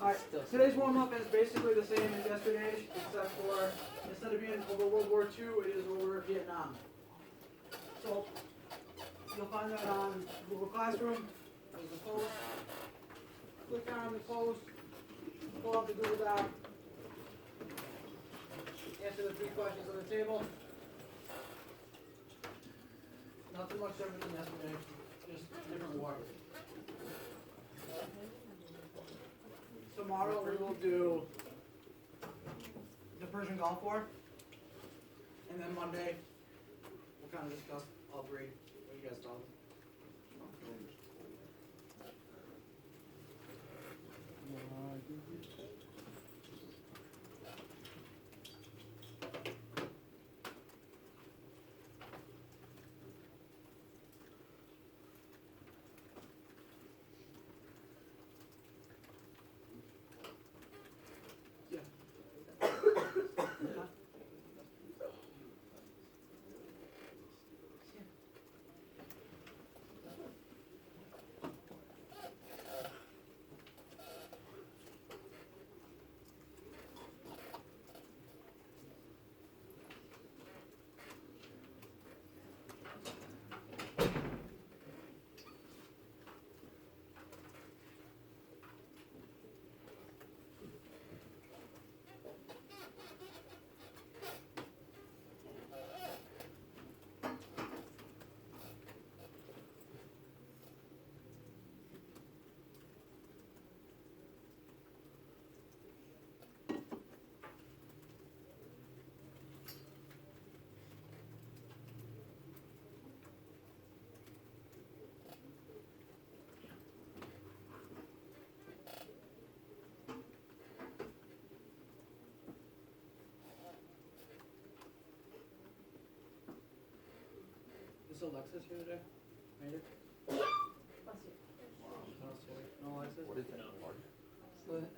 Alright, today's warm-up is basically the same as yesterday's, except for instead of being over World War II, it is over Vietnam. So, you'll find that on Google Classroom. There's a post. Click on the post, pull up the Google Doc, answer the 3 questions on the table. Nothing much different than yesterday, just different war. Tomorrow we will do the Persian Gulf War, and then Monday we'll kind of discuss all 3. What you guys thought? Yeah. Is Alexis here today? Made it? Bless you. No, sorry. No, Alexis? What is that? Slit.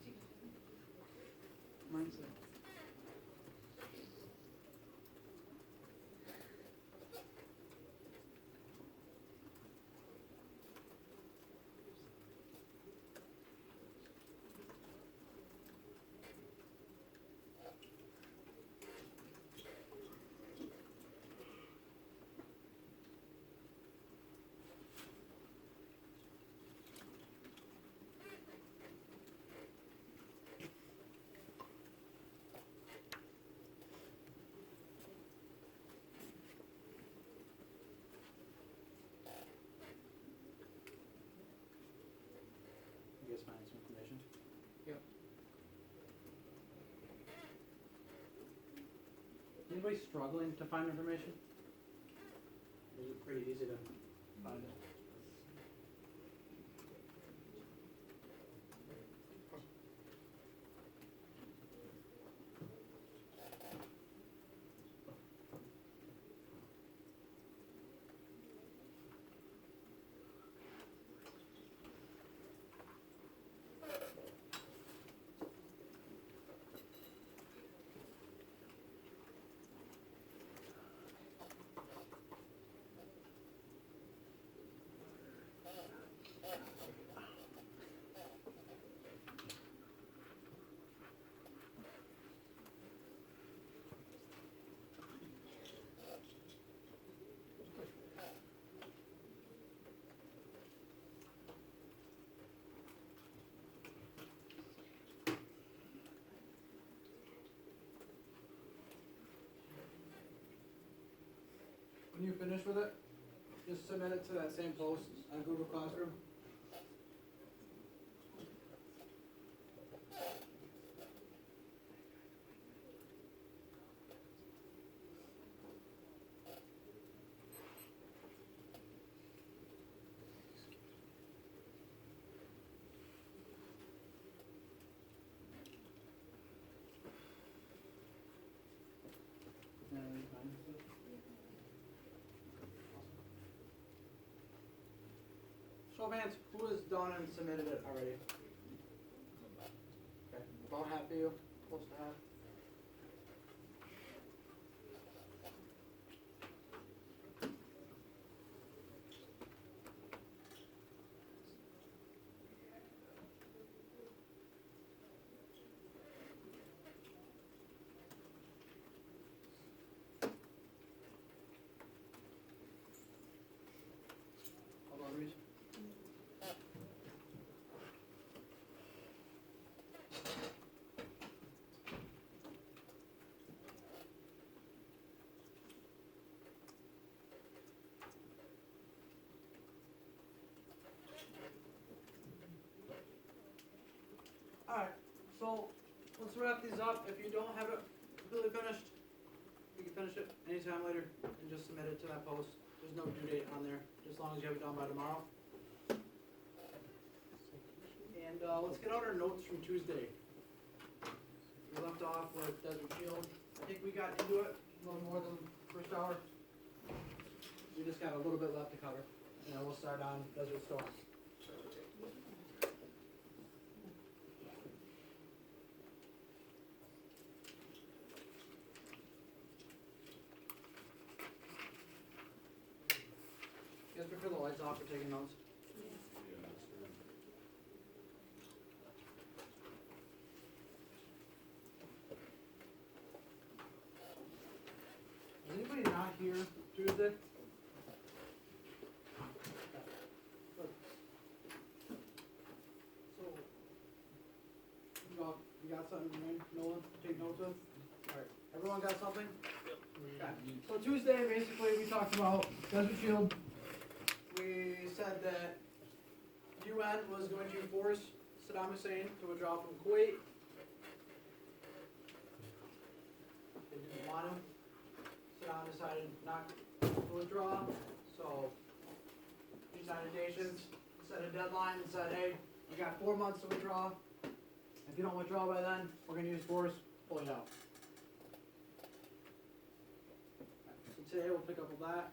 Mine's it. You guys find some information? Yep. Anybody struggling to find information? Or is it pretty easy to find it? When you finish with it, just submit it to that same post on Google Classroom. Show of hands, who has done and submitted it already? Okay, about half of you, close to half. Alright, so let's wrap these up. If you don't have it completely finished, you can finish it anytime later and just submit it to that post. There's no due date on there, just as long as you have it done by tomorrow. And let's get out our notes from Tuesday. We left off with Desert Shield. I think we got into it a little more than the first hour. We just got a little bit left to cover. And then we'll start on Desert Storm. You guys prefer the lights off for taking notes? Is anybody not here Tuesday? So, you got something, Nolan, to take notes with? Alright, everyone got something? Okay. So Tuesday, basically, we talked about Desert Shield. We said that UN was going to force Saddam Hussein to withdraw from Kuwait. They didn't want him. Saddam decided not to withdraw, so the United Nations set a deadline and said, hey, you got 4 months to withdraw. If you don't withdraw by then, we're going to use force, pull you out. So today we'll pick up with that.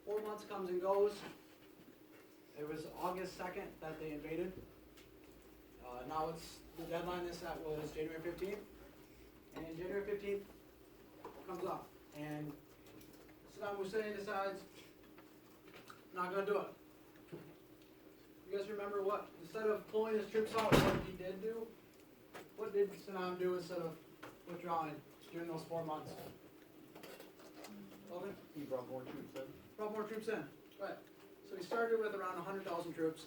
4 months comes and goes. It was August 2nd that they invaded. Now it's, the deadline they set was January 15th. And January 15th comes up. And Saddam Hussein decides, not gonna do it. You guys remember what, instead of pulling his troops out, what he did do? What did Saddam do instead of withdrawing during those 4 months? Logan? He brought more troops in. Brought more troops in. Right. So he started with around 100,000 troops.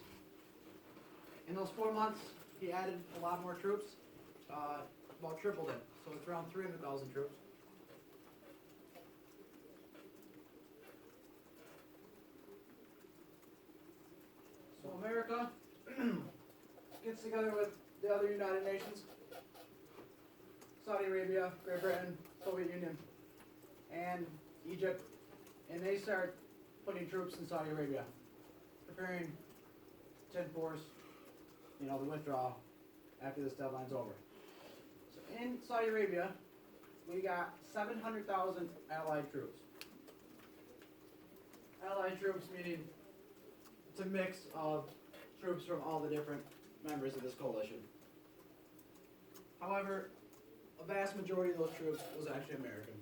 In those 4 months, he added a lot more troops, about tripled it. So it's around 300,000 troops. So America gets together with the other United Nations, Saudi Arabia, Great Britain, Soviet Union, and Egypt, and they start putting troops in Saudi Arabia, preparing to enforce, the withdrawal after this deadline's over. So in Saudi Arabia, we got 700,000 allied troops. Allied troops meaning it's a mix of troops from all the different members of this coalition. However, a vast majority of those troops was actually American.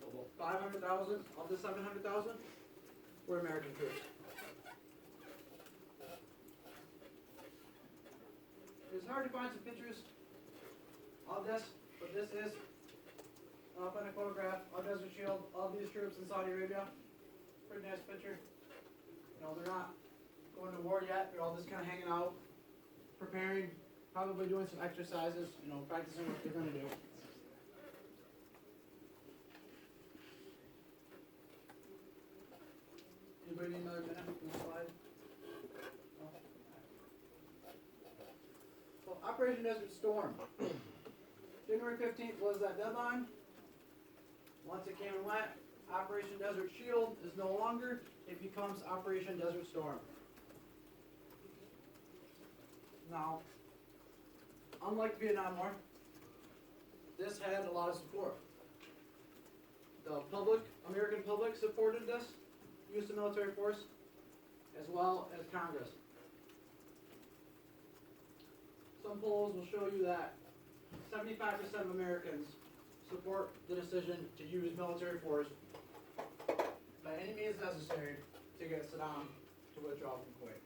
So about 500,000 of the 700,000 were American troops. It's hard to find some pictures of this, but this is an authentic photograph of Desert Shield, of these troops in Saudi Arabia. Pretty nice picture. They're not going to war yet. They're all just kind of hanging out, preparing, probably doing some exercises, practicing what they're going to do. Anybody need another minute on the slide? No? So Operation Desert Storm. January 15th was that deadline. Once it came and went, Operation Desert Shield is no longer. It becomes Operation Desert Storm. Now, unlike the Vietnam War, this had a lot of support. The public, American public supported this use of military force, as well as Congress. Some polls will show you that 75% of Americans support the decision to use military force by any means necessary to get Saddam to withdraw from Kuwait.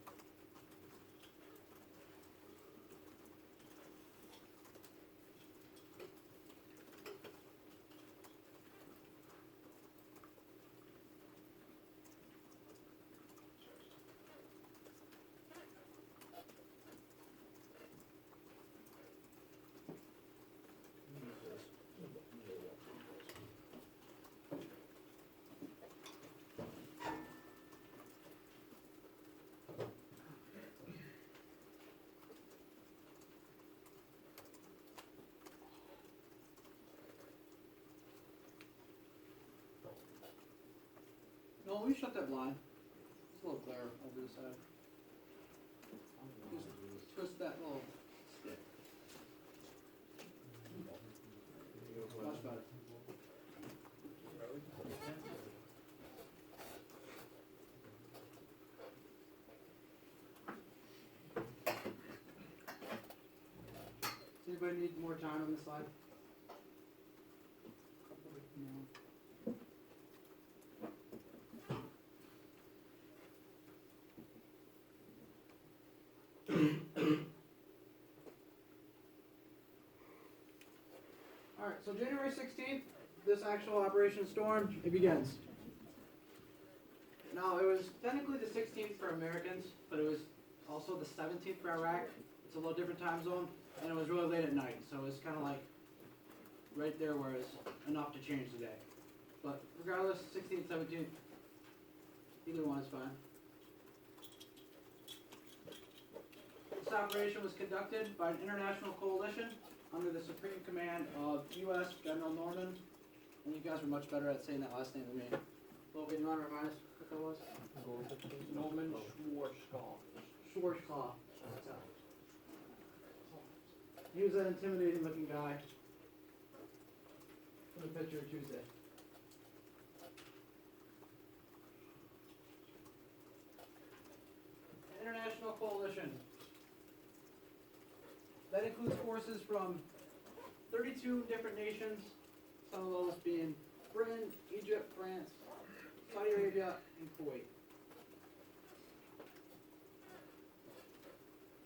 Let me shut that blind. It's a little glare over the side. Just twist that little stick. Much better. Does anybody need more time on this slide? No. Alright, so January 16th, this actual Operation Storm, it begins. Now, it was technically the 16th for Americans, but it was also the 17th for Iraq. It's a little different time zone, and it was really late at night, so it's kind of like right there where it's enough to change the day. But regardless, 16th, 17th, either one is fine. This operation was conducted by an international coalition under the supreme command of U.S. General Norman, and you guys are much better at saying that last name than me. Logan, you want to remind us what that was? Norman Schwarzkopf. Schwarzkopf. He was an intimidating looking guy from the picture Tuesday. International coalition. That includes forces from 32 different nations, some of those being Britain, Egypt, France, Saudi Arabia, and Kuwait.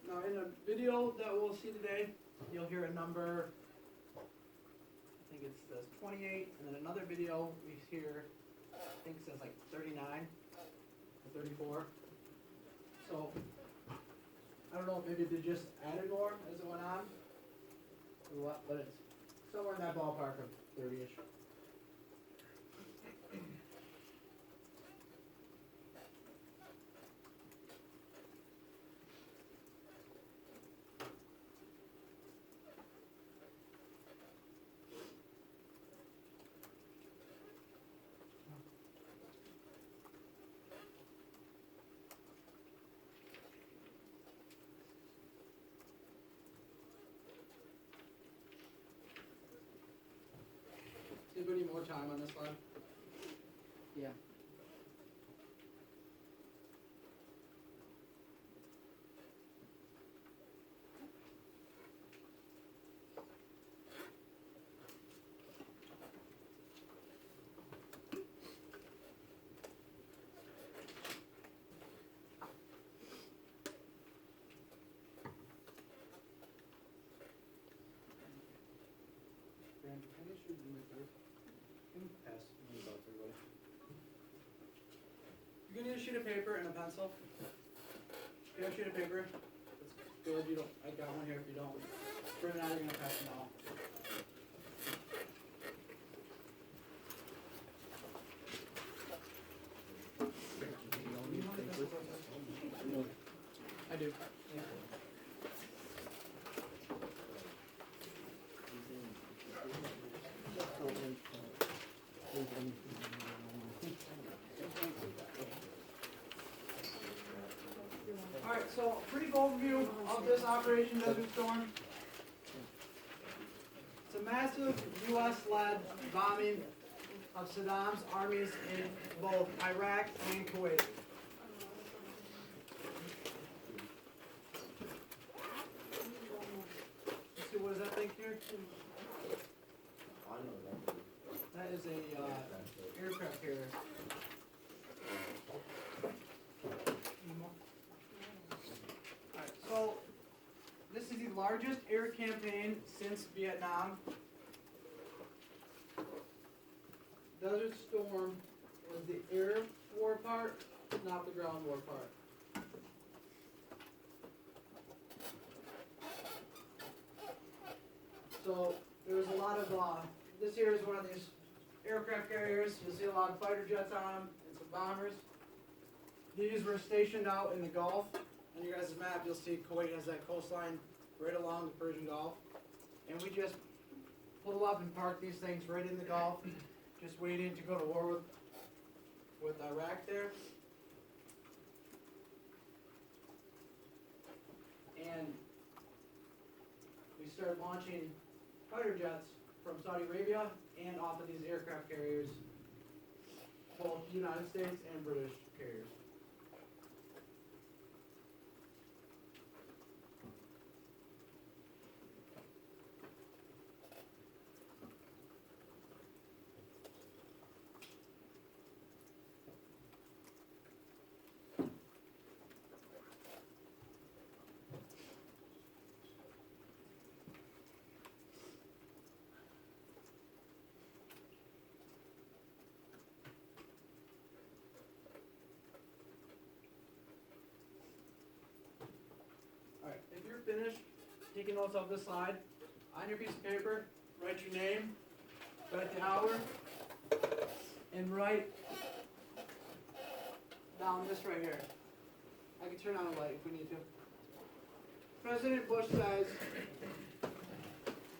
Now in a video that we'll see today, you'll hear a number, I think it says 28, and then another video we hear, I think it says like 39 or 34. So, I don't know if maybe they just added more as it went on, or what, but it's somewhere in that ballpark of 30-ish. Anybody need more time on this one? Yeah. Brandon, can you shoot me through? Pass these out to everybody. You're gonna need a sheet of paper and a pencil. If you have a sheet of paper, it's good. You don't. I got one here. If you don't, Brandon and I are gonna pass them out. I do. Yeah. Alright, so brief overview of this Operation Desert Storm. It's a massive US-led bombing of Saddam's armies in both Iraq and Kuwait. Let's see, what does that thing here? That is a aircraft carrier. Alright, so this is the largest air campaign since Vietnam. Desert Storm was the air war part, not the ground war part. So there was a lot of, this here is one of these aircraft carriers. You'll see a lot of fighter jets on them and some bombers. These were stationed out in the Gulf. On your guys' map, you'll see Kuwait has that coastline right along the Persian Gulf. And we just pull up and park these things right in the Gulf, just waiting to go to war with Iraq there. And we started launching fighter jets from Saudi Arabia and off of these aircraft carriers, both United States and British carriers. Alright, if you're finished taking notes off this slide, on your piece of paper, write your name, write the hour, and write down this right here. I can turn on the light if we need to. President Bush says,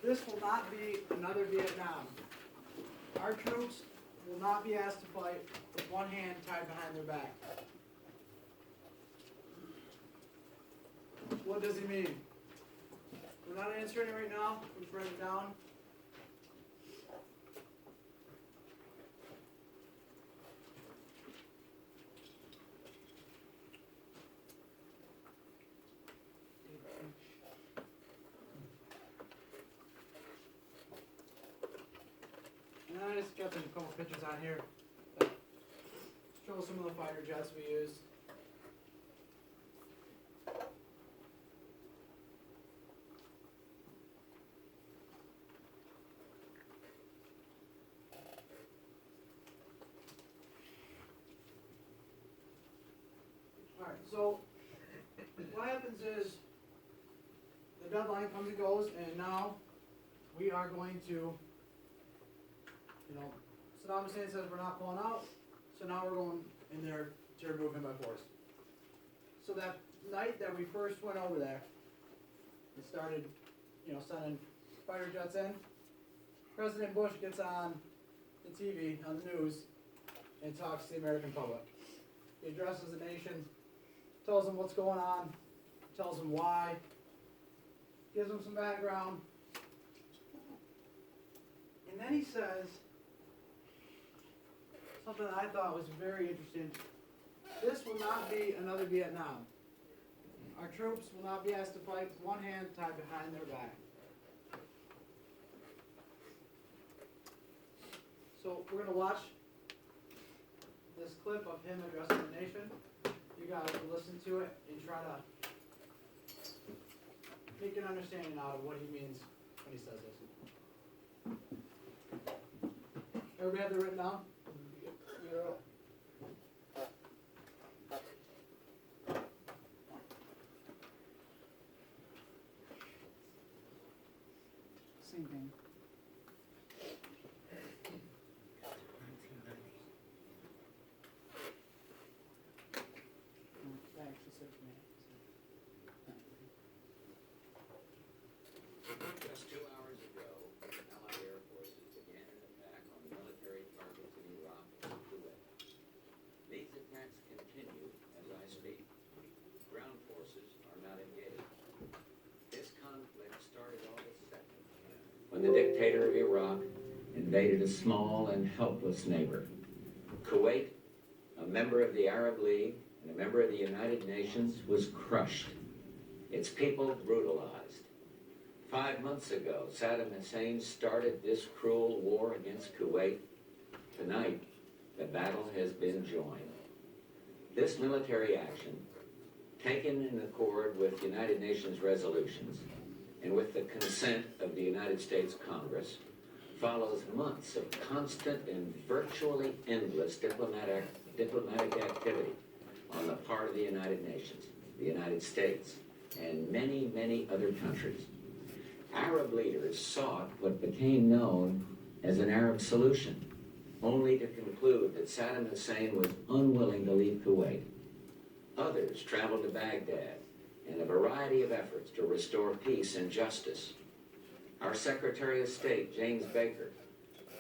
this will not be another Vietnam. Our troops will not be asked to fight with one hand tied behind their back. What does he mean? We're not answering it right now. Let's write it down. And then I just got some couple pictures on here that show some of the fighter jets we used. Alright, so what happens is the deadline comes and goes, and now we are going to, Saddam Hussein says we're not pulling out, so now we're going in there to remove him by force. So that night that we first went over there, we started, sending fighter jets in. President Bush gets on the TV, on the news, and talks to the American public. He addresses the nation, tells them what's going on, tells them why, gives them some background, and then he says something that I thought was very interesting. This will not be another Vietnam. Our troops will not be asked to fight with one hand tied behind their back. So we're going to watch this clip of him addressing the nation. You guys will listen to it and try to make an understanding out of what he means when he says this. Everybody have it written down? Yeah. Same thing. That actually said to me. Just 2 hours ago, Allied air forces began an attack on military targets in Iraq and Kuwait. These attacks continue as I speak. Ground forces are not engaged. This conflict started August 2nd, when the dictator of Iraq invaded a small and helpless neighbor. Kuwait, a member of the Arab League and a member of the United Nations, was crushed. Its people brutalized. 5 months ago, Saddam Hussein started this cruel war against Kuwait. Tonight, the battle has been joined. This military action, taken in accord with United Nations resolutions and with the consent of the United States Congress, follows months of constant and virtually endless diplomatic activity on the part of the United Nations, the United States, and many, many other countries. Arab leaders sought what became known as an Arab solution, only to conclude that Saddam Hussein was unwilling to leave Kuwait. Others traveled to Baghdad in a variety of efforts to restore peace and justice. Our Secretary of State, James Baker,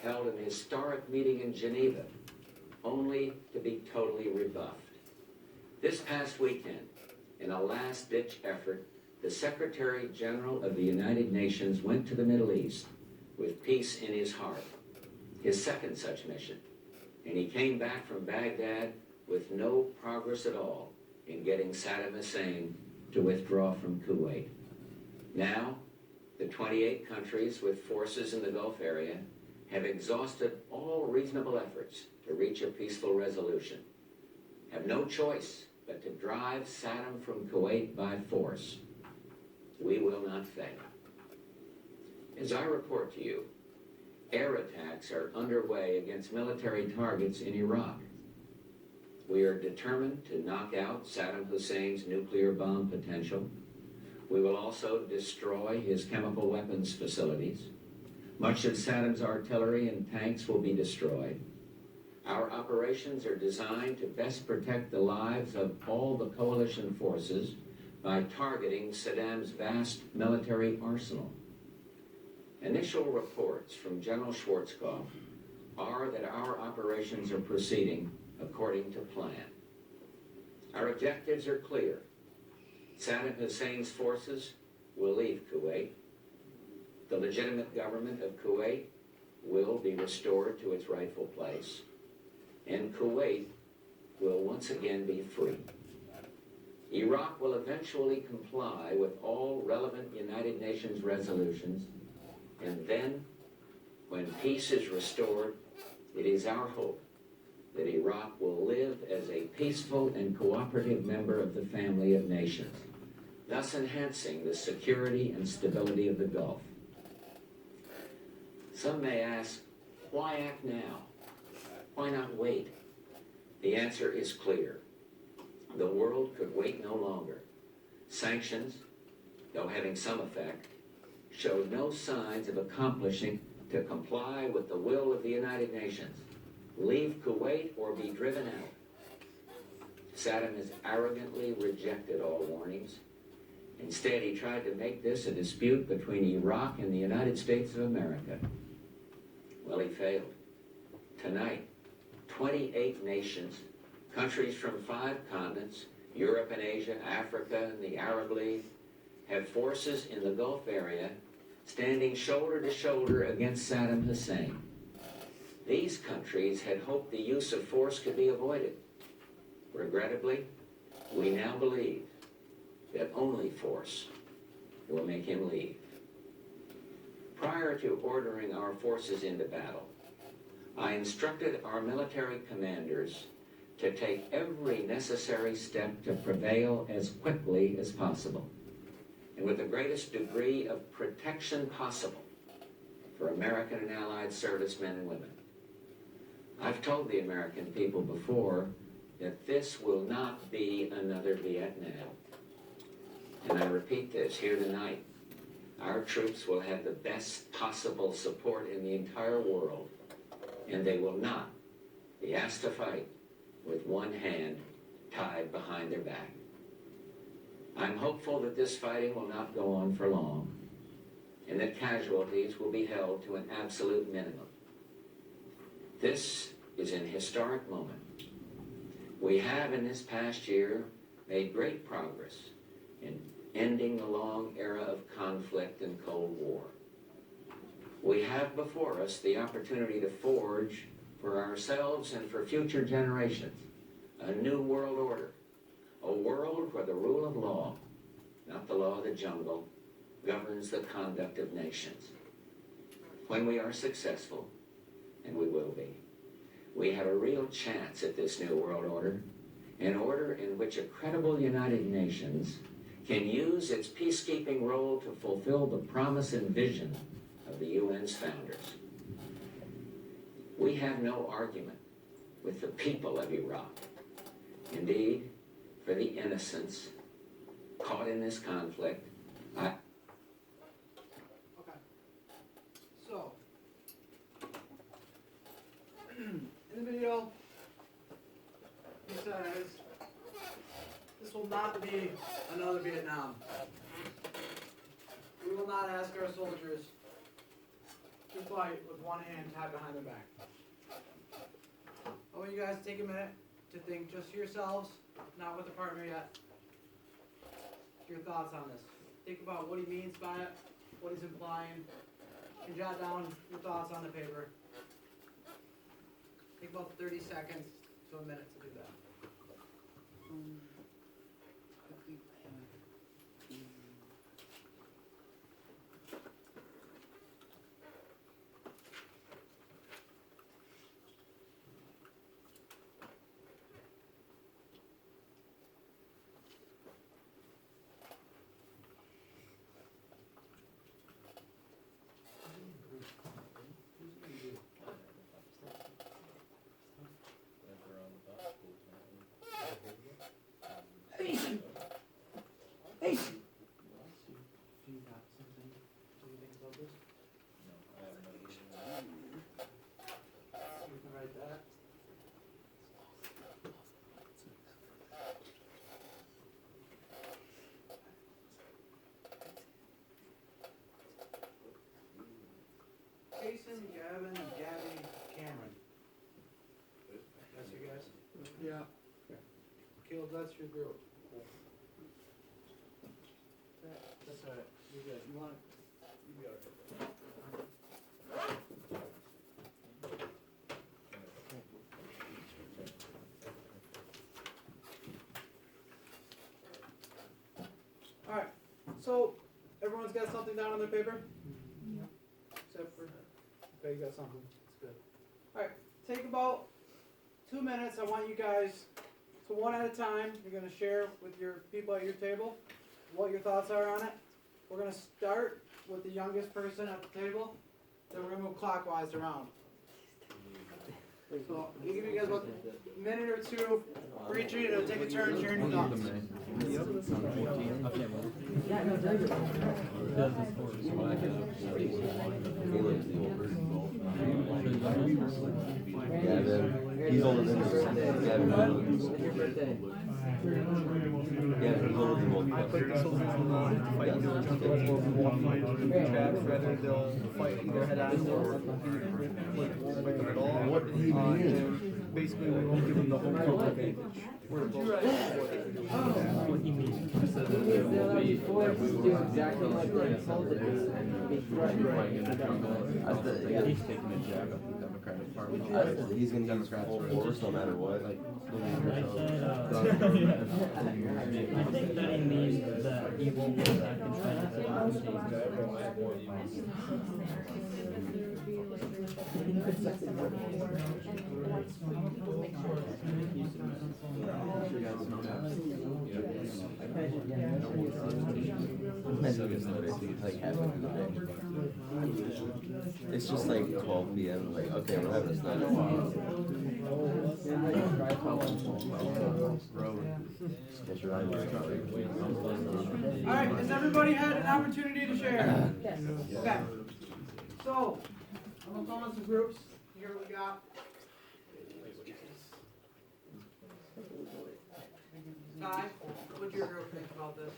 held an historic meeting in Geneva only to be totally rebuffed. This past weekend, in a last-ditch effort, the Secretary General of the United Nations went to the Middle East with peace in his heart, his second such mission, and he came back from Baghdad with no progress at all in getting Saddam Hussein to withdraw from Kuwait. Now, the 28 countries with forces in the Gulf area have exhausted all reasonable efforts to reach a peaceful resolution, have no choice but to drive Saddam from Kuwait by force. We will not fail. As I report to you, air attacks are underway against military targets in Iraq. We are determined to knock out Saddam Hussein's nuclear bomb potential. We will also destroy his chemical weapons facilities. Much of Saddam's artillery and tanks will be destroyed. Our operations are designed to best protect the lives of all the coalition forces by targeting Saddam's vast military arsenal. Initial reports from General Schwarzkopf are that our operations are proceeding according to plan. Our objectives are clear. Saddam Hussein's forces will leave Kuwait. The legitimate government of Kuwait will be restored to its rightful place. And Kuwait will once again be free. Iraq will eventually comply with all relevant United Nations resolutions, and then, when peace is restored, it is our hope that Iraq will live as a peaceful and cooperative member of the family of nations, thus enhancing the security and stability of the Gulf. Some may ask, why act now? Why not wait? The answer is clear. The world could wait no longer. Sanctions, though having some effect, showed no signs of accomplishing to comply with the will of the United Nations. Leave Kuwait or be driven out. Saddam has arrogantly rejected all warnings. Instead, he tried to make this a dispute between Iraq and the United States of America. Well, he failed. Tonight, 28 nations, countries from 5 continents, Europe and Asia, Africa, and the Arab League, have forces in the Gulf area standing shoulder to shoulder against Saddam Hussein. These countries had hoped the use of force could be avoided. Regrettably, we now believe that only force will make him leave. Prior to ordering our forces into battle, I instructed our military commanders to take every necessary step to prevail as quickly as possible and with the greatest degree of protection possible for American and Allied servicemen and women. I've told the American people before that this will not be another Vietnam. And I repeat this here tonight. Our troops will have the best possible support in the entire world, and they will not be asked to fight with one hand tied behind their back. I'm hopeful that this fighting will not go on for long, and that casualties will be held to an absolute minimum. This is an historic moment. We have in this past year made great progress in ending the long era of conflict and Cold War. We have before us the opportunity to forge for ourselves and for future generations a new world order, a world where the rule of law, not the law of the jungle, governs the conduct of nations. When we are successful, and we will be, we have a real chance at this new world order, an order in which a credible United Nations can use its peacekeeping role to fulfill the promise and vision of the UN's founders. We have no argument with the people of Iraq. Indeed, for the innocents caught in this conflict, Okay. So, in the video, he says, this will not be another Vietnam. We will not ask our soldiers to fight with one hand tied behind their back. I want you guys to take a minute to think just to yourselves, not with the partner yet. Your thoughts on this. Think about what he means by it, what he's implying, and jot down your thoughts on the paper. Take about 30 seconds to a minute to do that. Hey! Do you have something? Do you think about this? You can write that. Jason, Gavin, Gabby, Cameron. That's you guys? Yeah. Caleb, that's your group. That's alright, you're good. You want you got it. Alright, so everyone's got something down on their paper? Except for, okay, you got something, that's good. Alright, take about 2 minutes, I want you guys, so one at a time, you're gonna share with your people at your table what your thoughts are on it. We're gonna start with the youngest person at the table, then we're gonna move clockwise around. So, I'll give you guys about a minute or two for each of you to take a turn sharing your thoughts. Gavin, he's older than us. Gavin, he's older than both of us. I put this over on the fight either jungle or walk traps, rather they'll fight either head on or fight them at all. What did he mean? And basically, we won't give them the home court advantage. We're both What he means. He said that there will be that we will exactly like that. He's taking a jab at the Democratic Party. He's gonna use full force no matter what. I think that he means that he won't go back and try to set up It's just like 12 p.m. Like, okay, we're having this night. Alright, has everybody had an opportunity to share? Yes. Okay. So, I'm gonna call in some groups. Here we got. Ty, what'd your group think about this?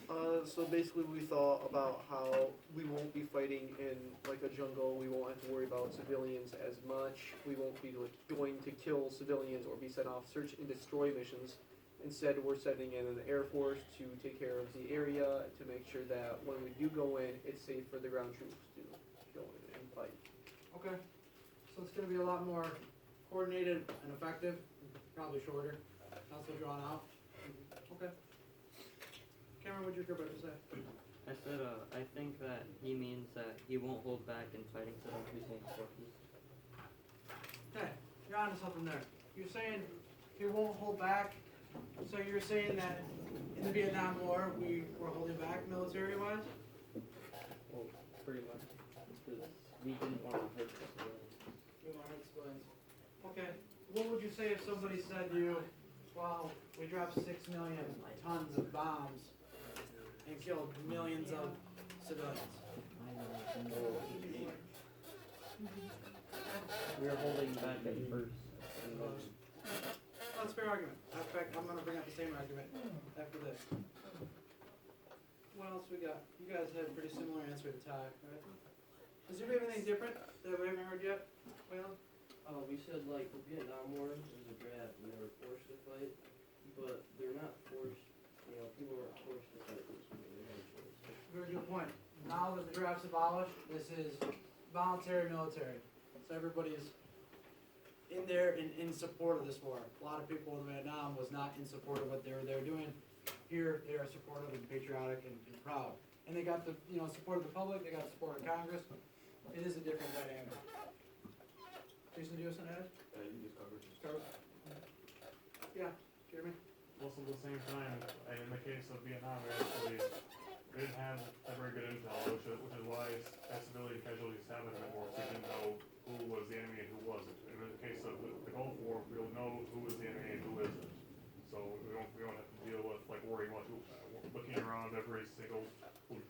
So basically we thought about how we won't be fighting in like a jungle, we won't have to worry about civilians as much, we won't be like going to kill civilians or be sent off search and destroy missions. Instead, we're sending in an Air Force to take care of the area, to make sure that when we do go in, it's safe for the ground troops to go in and fight. Okay. So it's gonna be a lot more coordinated and effective, probably shorter, not so drawn out. Okay. Cameron, what'd your group have to say? I said, I think that he means that he won't hold back in fighting Saddam Hussein's forces. Okay, you're onto something there. You're saying he won't hold back, so you're saying that in the Vietnam War, we were holding back military-wise? Well, pretty much. Because we didn't want to hurt the civilians. You want to explain? Okay, what would you say if somebody said to you, well, we dropped 6 million tons of bombs and killed millions of civilians? We were holding back at first. And then That's a fair argument. In fact, I'm gonna bring up the same argument after this. What else we got? You guys had a pretty similar answer to Ty, right? Does anybody have anything different that we haven't heard yet? Well, We said like the Vietnam War was a draft and they were forced to fight, but they're not forced, you know, people weren't forced to fight this way, they had a choice. Very good point. Now that the draft's abolished, this is voluntary military. So everybody's in there and in support of this war. A lot of people in Vietnam was not in support of what they were there doing. Here, they are supportive and patriotic and proud. And they got the, you know, support of the public, they got support of Congress. It is a different dynamic. Jason, do you have something to add? You just covered it. Start with- Yeah, Jeremy? Also, at the same time, in the case of Vietnam, we didn't have a very good intel, which is why civilian casualties happened a bit more, because we didn't know who was the enemy and who wasn't. In the case of the Gulf War, we'll know who is the enemy and who isn't. So we don't have to deal with like worrying about looking around every single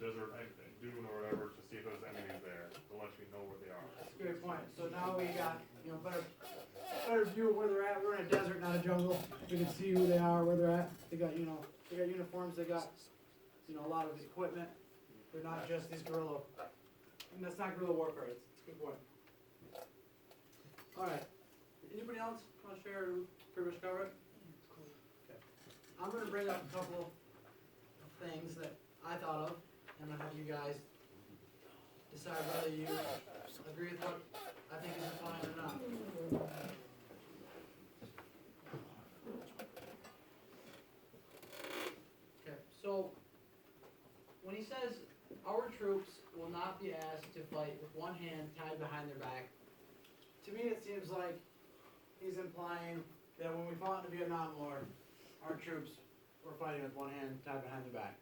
desert and dune or whatever to see if there's enemies there, unless we know where they are. That's a great point. So now we got, you know, better view of where they're at. We're in a desert, not a jungle. We can see who they are, where they're at. They got, you know, they got uniforms, they got, you know, a lot of equipment. They're not just these guerrilla, and that's not guerrilla warfare, it's a good point. Alright, anybody else wanna share, or pretty much cover it? Okay. I'm gonna bring up a couple of things that I thought of, and I'm gonna have you guys decide whether you agree with what I think is implied or not. Okay, so when he says our troops will not be asked to fight with one hand tied behind their back, to me it seems like he's implying that when we fought in the Vietnam War, our troops were fighting with one hand tied behind their back.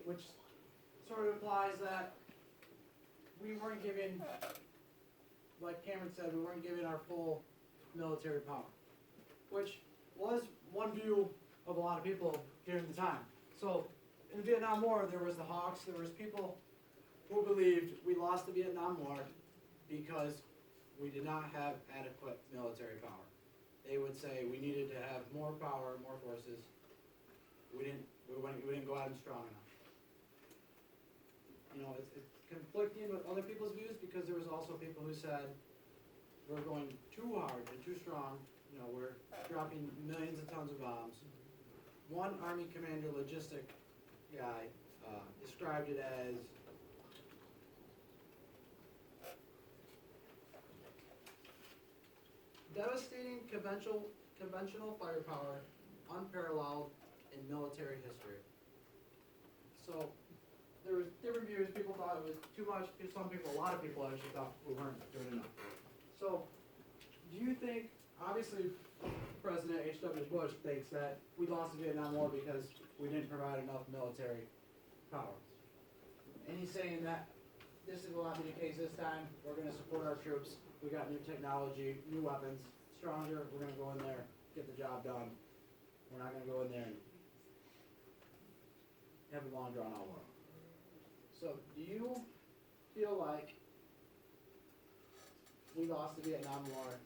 Which sort of implies that we weren't given, like Cameron said, we weren't given our full military power. Which was one view of a lot of people during the time. So, in the Vietnam War, there was the Hawks, there was people who believed we lost the Vietnam War because we did not have adequate military power. They would say we needed to have more power, more forces. We didn't go at them strong enough. You know, it's conflicting with other people's views because there was also people who said we're going too hard and too strong. You know, we're dropping millions of tons of bombs. One Army commander logistic guy described it as devastating conventional firepower, unparalleled in military history. So there was different views. People thought it was too much. Some people, a lot of people actually thought we weren't doing enough. So do you think, obviously President H.W. Bush thinks that we lost the Vietnam War because we didn't provide enough military power. And he's saying that this will not be the case this time. We're going to support our troops. We got new technology, new weapons, stronger. We're going to go in there, get the job done. We're not going to go in there and have a long drawn out war. So do you feel like we lost the Vietnam War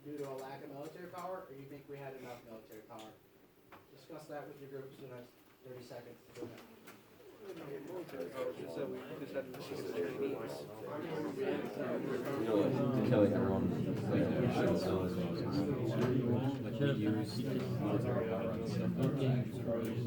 due to a lack of military power, or you think we had enough military power? Discuss that with your groups in the next 30 seconds. Just that we just had to You know, like, Kelly, everyone, like, should know as well. Like, we use military power on stuff.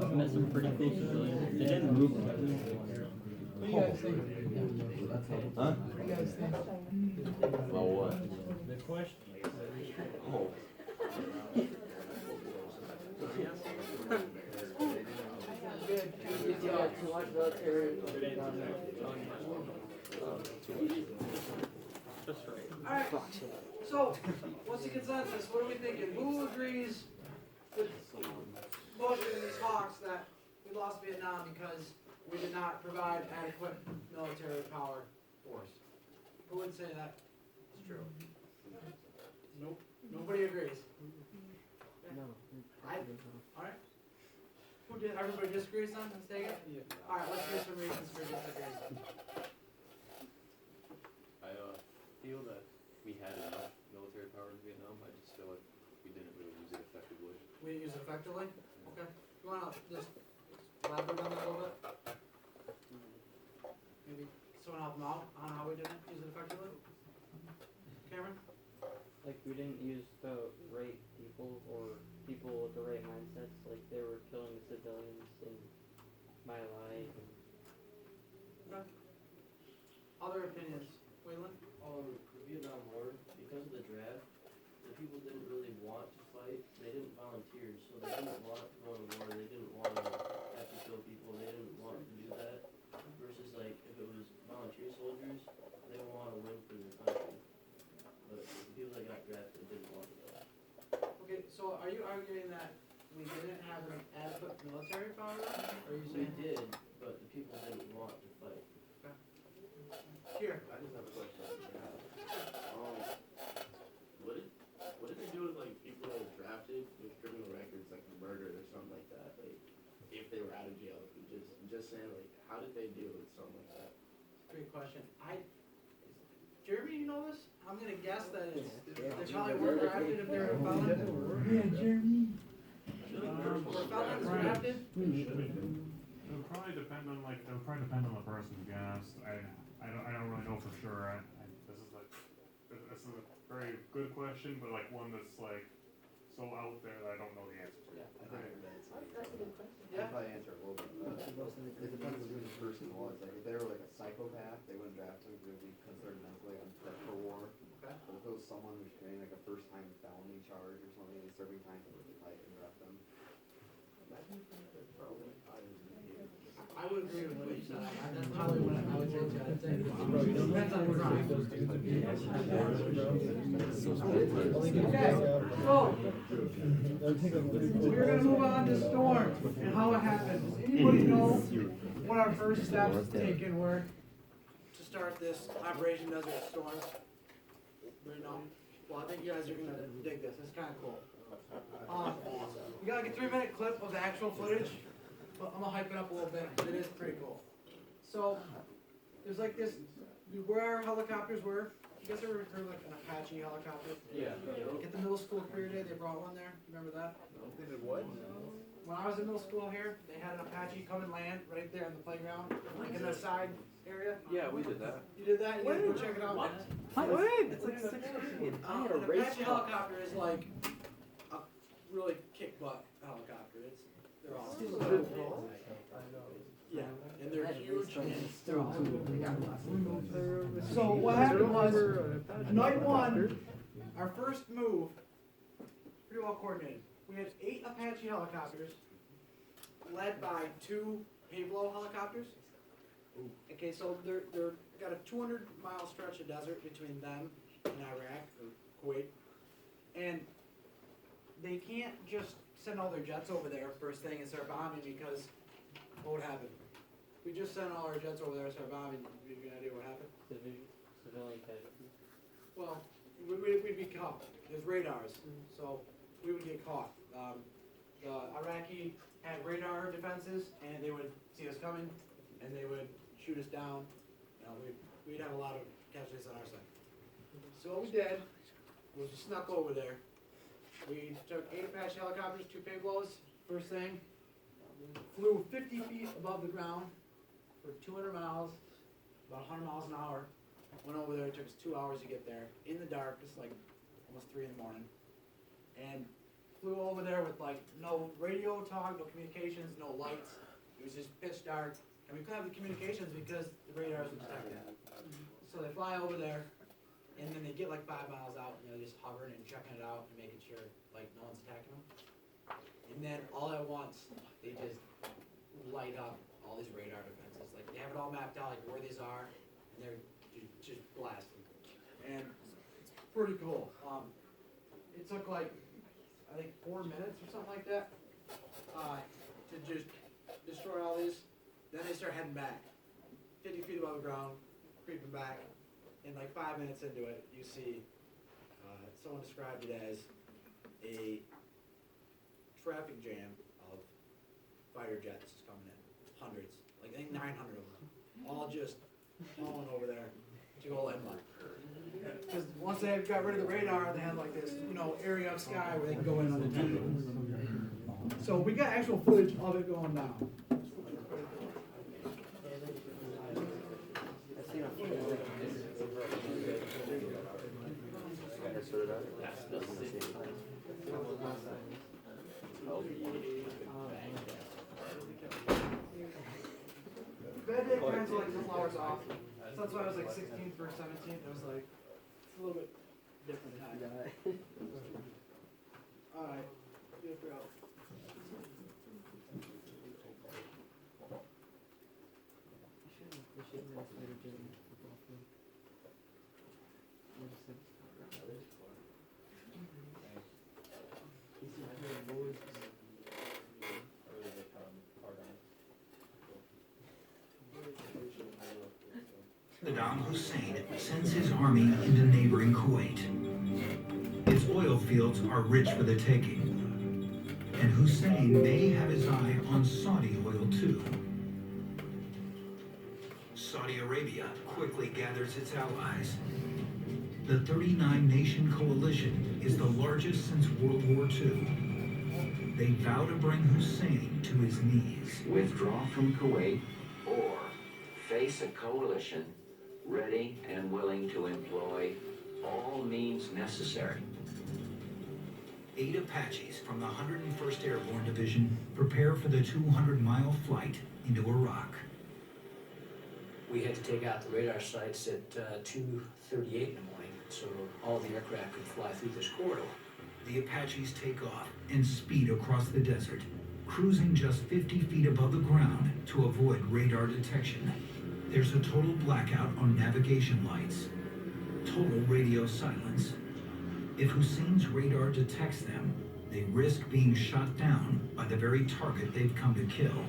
I've met some pretty cool civilians. They didn't move. What do you guys think? Huh? What do you guys think? About what? The question. Oh. Good. Too much military. Alright, so, what's the consensus? What are we thinking? Who agrees with Bush and these Hawks that we lost Vietnam because we did not provide adequate military power force? Who would say that is true? Nope. Nobody agrees. No. Alright. Who everybody disagrees on, let's take it? Yeah. Alright, let's hear some reasons for disagreeing. I feel that we had enough military power in Vietnam. I just feel like we didn't really use it effectively. We didn't use it effectively? Okay. You wanna just elaborate on that a little bit? Maybe someone help them out on how we didn't use it effectively? Cameron? Like, we didn't use the right people or people with the right mindsets. Like, they were killing the civilians in My Lai. Okay. Other opinions? Waylon? The Vietnam War, because of the draft, the people didn't really want to fight. They didn't volunteer, so they didn't want to go to war. They didn't want to have to kill people. They didn't want to do that. Versus, like, if it was volunteer soldiers, they would want to win for their country. But the people that got drafted didn't want to go. Okay, so are you arguing that we didn't have an adequate military power then? Or are you We saying? did, but the people didn't want to fight. Here. I just have a question. What did they do with like people that were drafted with criminal records, like murder or something like that? Like, if they were out of jail, just saying, like, how did they deal with something like that? Great question. Jeremy, you know this? I'm gonna guess that it's, they probably weren't drafted if they're a felon. Yeah, Jeremy. Were felons drafted? It'll probably depend on the person, to be honest. I don't really know for sure. This is a very good question, but like one that's like so out there that I don't know the answer to. Yeah. I think that's That's a good question. Yeah. I'd probably answer it a little bit. It depends on who the person was. Like, if they were like a psychopath, they wouldn't draft them because they would be considered mentally unfit for war. Okay. But if it was someone who's committing like a first-time felony charge or something, and serving time, they might draft them. Imagine if they had probably higher than you. I would agree with what you said. That's probably what I would say too. I'd say, depends on the crime. Okay, so, we're gonna move on to storms and how it happened. Does anybody know what our first steps taken were to start this Operation Desert Storm? Right now? Well, I think you guys are gonna dig this. It's kinda cool. We got like a 3-minute clip of the actual footage, but I'm gonna hype it up a little bit, because it is pretty cool. So, there's like this, where our helicopters were, you guys ever heard like an Apache helicopter? Yeah. At the middle school career day, they brought one there, remember that? They did what? When I was in middle school here, they had an Apache come and land right there on the playground, like in the side area. Yeah, we did that. You did that, you guys go check it out? What? It's like an Apache helicopter is like a really kick butt helicopter, they're awesome. Yeah, and they're huge and they're awesome. So what happened was, night one, our first move, pretty well coordinated. We had 8 Apache helicopters, led by 2 Pablo helicopters. Okay, so they're got a 200-mile stretch of desert between them and Iraq, or Kuwait. And they can't just send all their jets over there first thing and start bombing, because what would happen? We just sent all our jets over there and start bombing, you have an idea what happened? Civilian casualties. Well, we'd be caught. There's radars, so we would get caught. The Iraqi had radar defenses, and they would see us coming, and they would shoot us down. You know, we'd have a lot of casualties on our side. So what we did was we snuck over there. We took 8 Apache helicopters, 2 Pablos, first thing. Flew 50 feet above the ground for 200 miles, about 100 miles an hour. Went over there, it took us 2 hours to get there, in the dark, it's like almost 3 in the morning. And flew over there with like no radio talk, no communications, no lights. It was just pitch dark. And we couldn't have the communications because the radars were detected. So they fly over there, and then they get like 5 miles out, and they're just hovering and checking it out and making sure like no one's attacking them. And then all at once, they just light up all these radar defenses. Like they have it all mapped out, like where these are, and they're just blasting. And it's pretty cool. It took like, I think 4 minutes or something like that, to just destroy all these. Then they start heading back, 50 feet above the ground, creeping back. And like 5 minutes into it, you see, someone described it as a traffic jam of fighter jets coming in, hundreds, like I think 900 of them, all just hauling over there to go inland. Because once they got rid of the radar, they had like this, area of sky where they can go in undetected. So we got actual footage of it going down. I've seen a few That's the city. Bad day kind of like a couple hours off. So that's why I was like 16th for 17th. It was like, it's a little bit different time. Alright, good for out. Saddam Hussein sends his army into neighboring Kuwait. Its oil fields are rich for the taking, and Hussein may have his eye on Saudi oil too. Saudi Arabia quickly gathers its allies. The 39-nation coalition is the largest since World War II. They vow to bring Hussein to his knees. Withdraw from Kuwait or face a coalition ready and willing to employ all means necessary. 8 Apaches from the 101st Airborne Division prepare for the 200-mile flight into Iraq. We had to take out the radar sites at 2:38 in the morning, so all the aircraft could fly through this corridor. The Apaches take off and speed across the desert, cruising just 50 feet above the ground to avoid radar detection. There's a total blackout on navigation lights, total radio silence. If Hussein's radar detects them, they risk being shot down by the very target they've come to kill.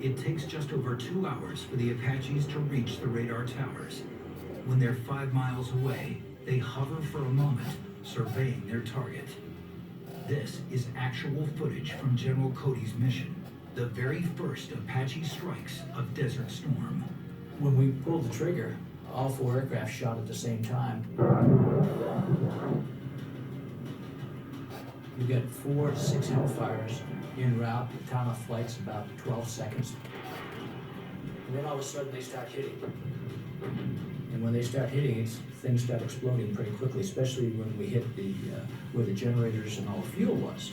It takes just over 2 hours for the Apaches to reach the radar towers. When they're 5 miles away, they hover for a moment, surveying their target. This is actual footage from General Cody's mission, the very first Apache strikes of Desert Storm. When we pulled the trigger, all 4 aircraft shot at the same time. You get 4 to 6 Hellfires en route. The time of flight's about 12 seconds. And then all of a sudden they start hitting. And when they start hitting, things start exploding pretty quickly, especially when we hit the where the generators and all the fuel was.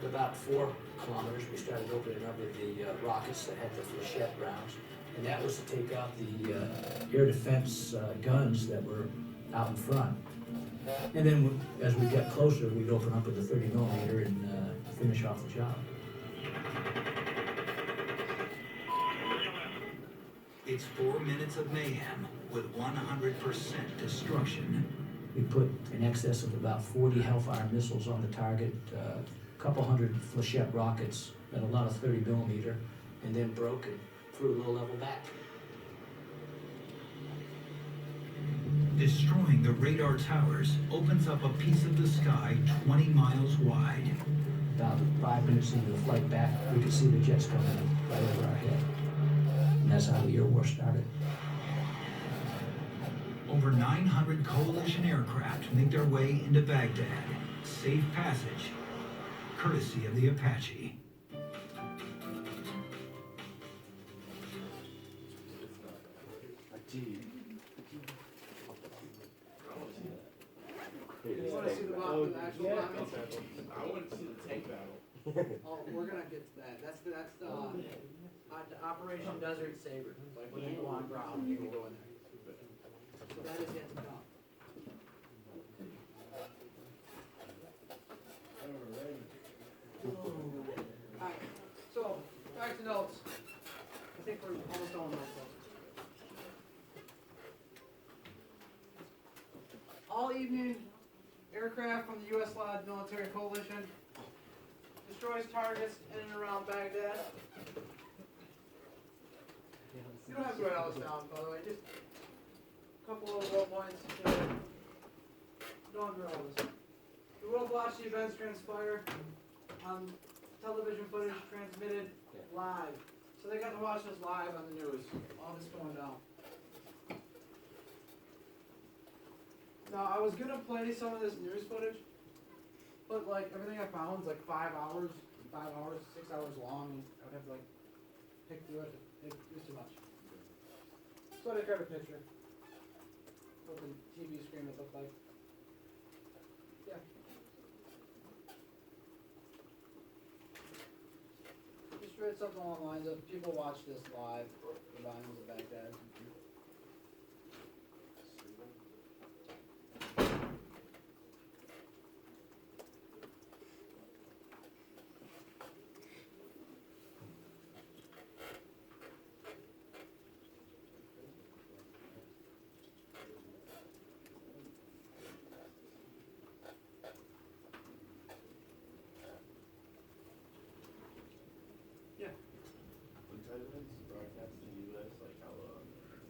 About 4 kilometers, we started opening up with the rockets that had the flechette rounds, and that was to take out the air defense guns that were out in front. And then as we got closer, we'd open up with the 30 millimeter and finish off the job. It's 4 minutes of mayhem with 100% destruction. We put in excess of about 40 Hellfire missiles on the target, a couple hundred flechette rockets, and a lot of 30 millimeter, and then broke and threw a little level back. Destroying the radar towers opens up a piece of the sky 20 miles wide. About 5 minutes into the flight back, we could see the jets coming in right over our head. And that's how the air war started. Over 900 coalition aircraft make their way into Baghdad. Safe passage, courtesy of the Apache. You wanna see the actual bombing? I want to see the tank battle. Oh, we're gonna get to that. That's the Operation Desert Saber. Like when you go on ground, you can go in there. So that is yet to come. Alright, so back to notes. I think we're almost done with notes. All evening, aircraft from the U.S.-led military coalition destroys targets in and around Baghdad. You don't have to write all this down, by the way, just a couple of low points. going through all this. The world watched the events transpire on television footage transmitted live. So they got to watch this live on the news, all this going down. Now, I was gonna play some of this news footage, but like everything I found is like 5 hours, 6 hours long, and I would have to like pick through it. It was too much. So I grabbed a picture. What the TV screen would look like. Yeah. Just read something along the lines of people watch this live, the bombings of Baghdad.